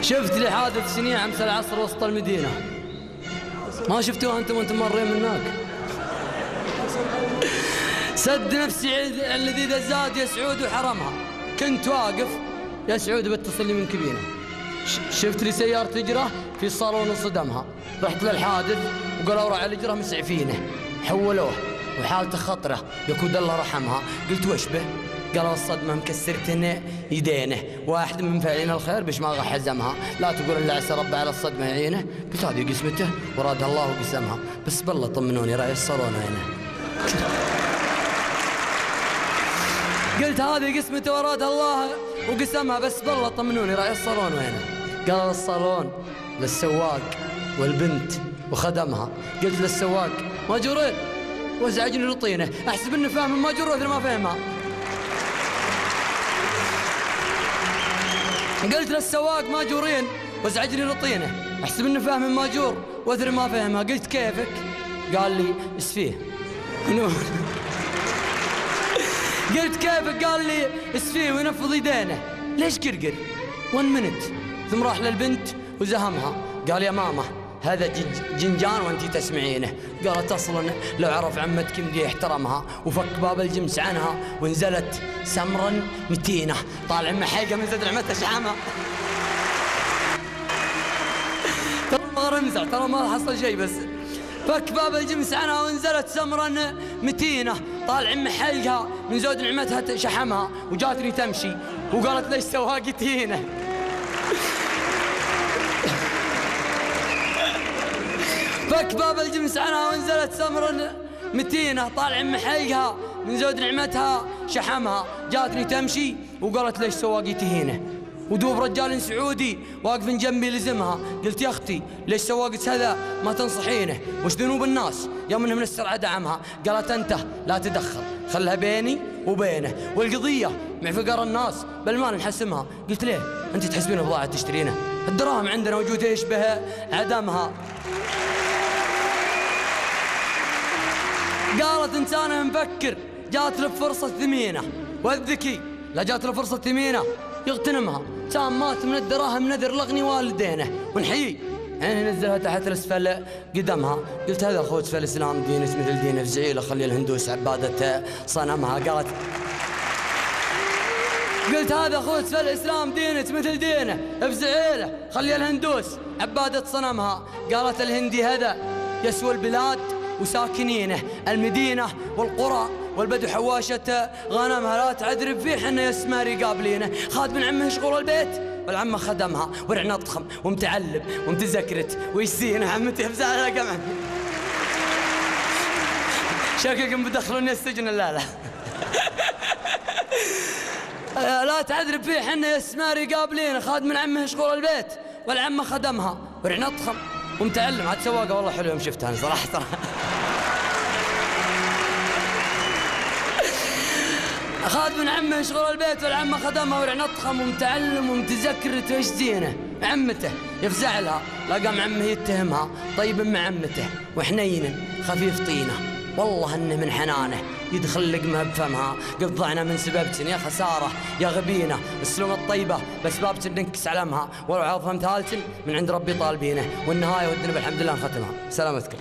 شفت لي حادث شنيع أمس العصر وسط المدينة، ما شفتوها أنتم وأنتم مرين من هناك؟ سد نفسي الذي ذا زاد يا سعود وحرمها، كنت واقف يا سعود بتصل لي من كبينة، شفت لي سيارة هجرة في الصالون وصدمها، رحت للحادث وقالوا راعي الهجرة مسعفينه، حولوه وحالته خطرة يكود الله رحمها. قلت وش به؟ قالوا الصدمة مكسرتن يدينه، واحد من فاعلين الخير بشماغه حزمها، لا تقول الا عسى رب على الصدمة يعينه. قلت هذه قسمته ورادها الله وقسمها، بس بالله طمنوني راعي الصالون وينه. قلت هذه قسمته ورادها الله وقسمها، بس بالله طمنوني راعي الصالون وينه. قالوا الصالون للسواق والبنت وخدمها. قلت للسواق ماجورين وازعجني لطينه، احسب انه فاهم الماجور واثر ما فهمها. قلت للسواق ماجورين وازعجني لطينه، احسب انه فاهم الماجور واثر ما فهمها. قلت كيفك؟ قال لي اسفيه. قلت كيفك؟ قال لي اسفيه وينفض يدينه. ليش قرقر؟ 1 minute. ثم راح للبنت وزهمها، قال يا ماما هذا جنجان وانتي تسمعينه. قالت اصلا لو عرف عمتك مدي يحترمها، وفك باب الجمس عنها ونزلت سمرا متينه، طالع من حلقه من زد عمتها شحمها. ترى ما رمزع، ترى ما حصل شيء، بس فك باب الجمس عنها ونزلت سمرا متينه، طالع من حلقها من زود نعمتها شحمها، وجاتني تمشي وقالت ليش سواقتينه. فك باب الجمس عنها ونزلت سمرا متينه، طالع من حلقها من زود نعمتها شحمها، جاتني تمشي وقالت ليش سواقتي هنا. ودوب رجال سعودي واقف جنبي لزمها، قلت يا اختي ليش سواقت هذا ما تنصحينه؟ وش ذنوب الناس يوم انه من السرعه دعمها؟ قالت انت لا تدخل، خلها بيني وبينه، والقضيه مع فقر الناس بالمال نحسمها. قلت ليه؟ انت تحسبين بضاعه تشترينه؟ الدراهم عندنا وجودها يشبه عدمها. قالت انسانه مفكر جات له فرصه ثمينه، والذكي لا جات له فرصه ثمينه يغتنمها. كان مات من الدراهم نذر لغني والدينه، ونحيي يعني نزلها تحت الاسفل قدمها. قلت هذا خوت في الاسلام دين مثل دينه فزعيله، خلي الهندوس عباده صنمها. قلت هذا خوت في الاسلام دينه مثل دينه فزعيله، خلي الهندوس عباده صنمها. قالت الهندي هذا يسوى البلاد وساكنينه، المدينه والقرى والبدو حواشة غنمها، لا تعذرب فيه حنا يا سماري قابلينه. خاد من عمه شغل البيت والعمه خدمها، ورعنا ضخم ومتعلم ومتذكرت ويسينه. عمتي افزعها قمع شكلكم بدخلوني السجن. لا لا تعذرب فيه حنا يا سماري قابلينه، خاد من عمه شغل البيت والعمه خدمها، ورعنا ضخم ومتعلم. عاد سواقه والله حلو يوم شفتها انا صراحه. خاد من عمه شغل البيت والعمه خدمها، ورعنا ضخم ومتعلم ومتذكر وش زينه. عمته يفزع لها، لا قام عمه يتهمها، طيب مع عمته وحنين خفيف طينه، والله انه من حنانه يدخل لقمه بفمها. قد ضعنا من سببتن يا خساره يا غبينه، السلوم الطيبه باسبابتن ننكس علمها، ولو عظم ثالث من عند ربي طالبينه. والنهايه ودنا بالحمد لله نختمها. سلامتكم.